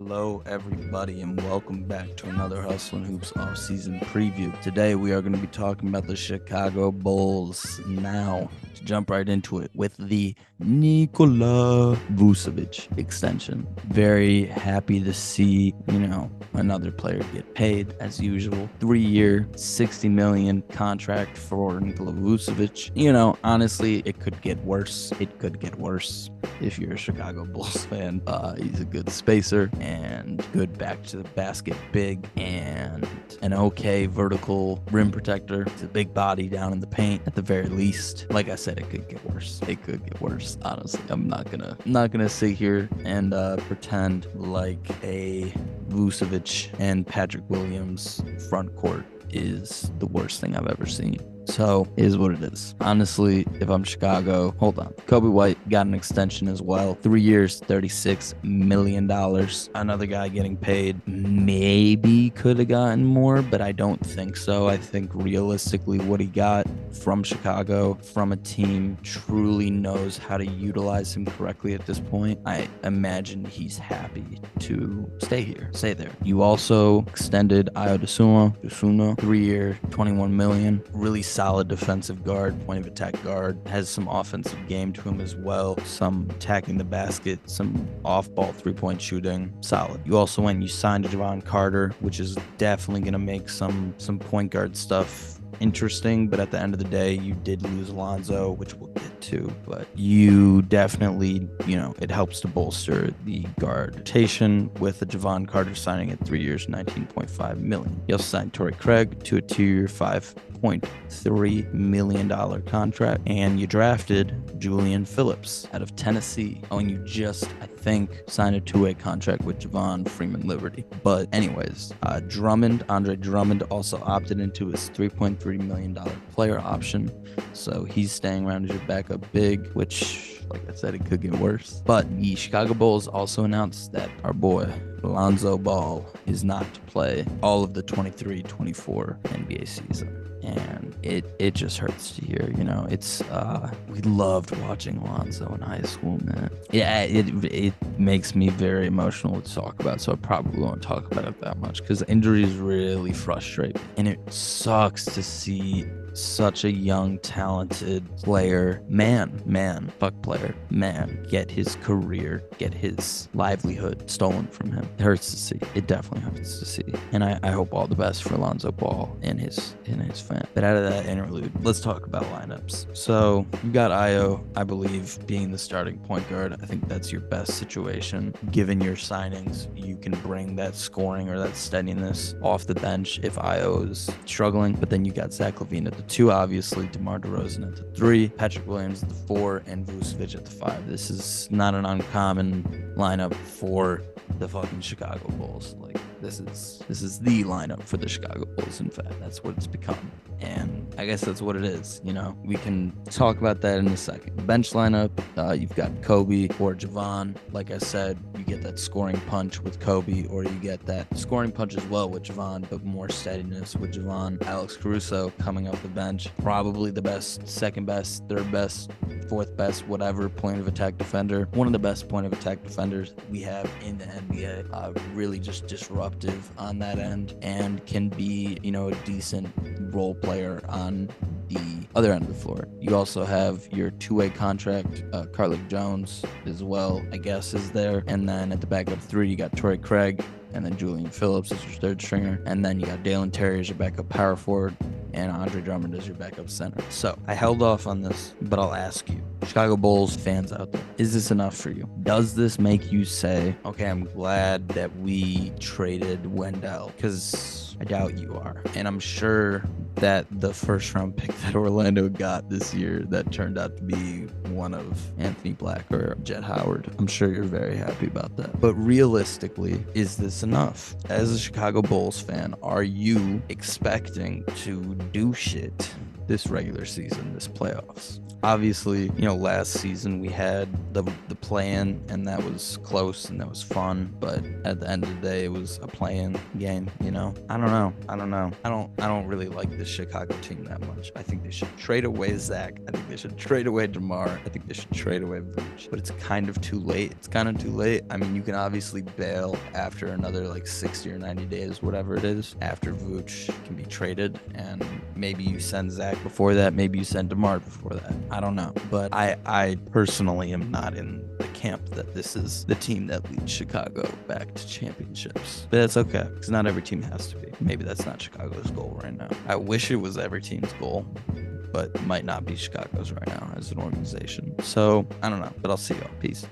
Hello, everybody, and welcome back to another Hustle and Hoops off-season preview. Today, we are going to be talking about the Chicago Bulls. Now, to jump right into it with the Nikola Vucevic extension. Very happy to see, another player get paid as usual. 3-year, $60 million contract for Nikola Vucevic. Honestly, it could get worse. It could get worse. If you're a Chicago Bulls fan, he's a good spacer and good back to the basket big and an okay vertical rim protector. It's a big body down in the paint at the very least. Like I said, it could get worse. It could get worse. Honestly, I'm not gonna sit here and pretend like a Vucevic and Patrick Williams front court is the worst thing I've ever seen. So, it is what it is. Honestly, if I'm Chicago, hold on. Kobe White got an extension as well. 3 years, $36 million. Another guy getting paid. Maybe could have gotten more, but I don't think so. I think realistically what he got from Chicago, from a team truly knows how to utilize him correctly at this point, I imagine he's happy to stay here, stay there. You also extended Ayo Dosunmu, 3-year, $21 million. Really solid defensive guard, point of attack guard, has some offensive game to him as well, some attacking the basket, some off-ball three-point shooting, solid. You also went and you signed Javon Carter, which is definitely going to make some point guard stuff interesting, but at the end of the day, you did lose Alonzo, which we'll get to, but you definitely, it helps to bolster the guard rotation with the Javon Carter signing at 3 years, $19.5 million. You also signed Torrey Craig to a 2-year, $5.3 million contract, and you drafted Julian Phillips out of Tennessee. Oh, and you just, I think, signed a 2-way contract with Javon Freeman Liberty. But anyways, Andre Drummond also opted into his $3.3 million player option, so he's staying around as your backup big, which, like I said, it could get worse. But the Chicago Bulls also announced that our boy Lonzo Ball is not to play all of the 23-24 NBA season. And it just hurts to hear, it's we loved watching Lonzo in high school, man. Yeah, it makes me very emotional to talk about, so I probably won't talk about it that much because injuries really frustrate me. And it sucks to see such a young, talented player, get his career, get his livelihood stolen from him. It hurts to see. It definitely hurts to see. And I hope all the best for Lonzo Ball and his fan. But out of that interlude, let's talk about lineups. So you got Ayo, I believe, being the starting point guard. I think that's your best situation. Given your signings, you can bring that scoring or that steadiness off the bench if Ayo is struggling. But then you got Zach LaVine at the 2, obviously, DeMar DeRozan at the 3, Patrick Williams at the 4, and Vucevic at the 5. This is not an uncommon lineup for the fucking Chicago Bulls. Like, this is the lineup for the Chicago Bulls. In fact, that's what it's become. And I guess that's what it is. We can talk about that in a second. Bench lineup, you've got Kobe or Javon. Like I said, you get that scoring punch with Kobe, or you get that scoring punch as well with Javon, but more steadiness with Javon. Alex Caruso coming off the bench, probably the best, second best, third best, fourth best, whatever point of attack defender. One of the best point of attack defenders we have in the NBA. Really just disruptive on that end and can be, a decent role player on the other end of the floor. You also have your 2-way contract, Carlik Jones as well, I guess, is there. And then at the backup 3, you got Torrey Craig, and then Julian Phillips as your third stringer. And then you got Dalen Terry as your backup power forward, and Andre Drummond as your backup center. So I held off on this, but I'll ask you, Chicago Bulls fans out there, is this enough for you? Does this make you say, okay, I'm glad that we traded Wendell? Because I doubt you are. And I'm sure that the first round pick that Orlando got this year that turned out to be one of Anthony Black or Jet Howard, I'm sure you're very happy about that. But realistically, is this enough? As a Chicago Bulls fan, are you expecting to do shit this regular season, this playoffs? obviously, last season we had the play-in, and that was close and that was fun, but at the end of the day, it was a play-in game. I don't know. I don't really like this Chicago team that much. I think they should trade away Zach. I think they should trade away DeMar. I think they should trade away Vooch. But it's kind of too late. I mean, you can obviously bail after another like 60 or 90 days, whatever it is, after Vooch can be traded, and maybe you send Zach before that, maybe you send DeMar before that. I don't know. But I personally am not in the camp that this is the team that leads Chicago back to championships. But that's okay, because not every team has to be. Maybe that's not Chicago's goal right now. I wish it was every team's goal, but might not be Chicago's right now as an organization. So I don't know, but I'll see y'all. Peace.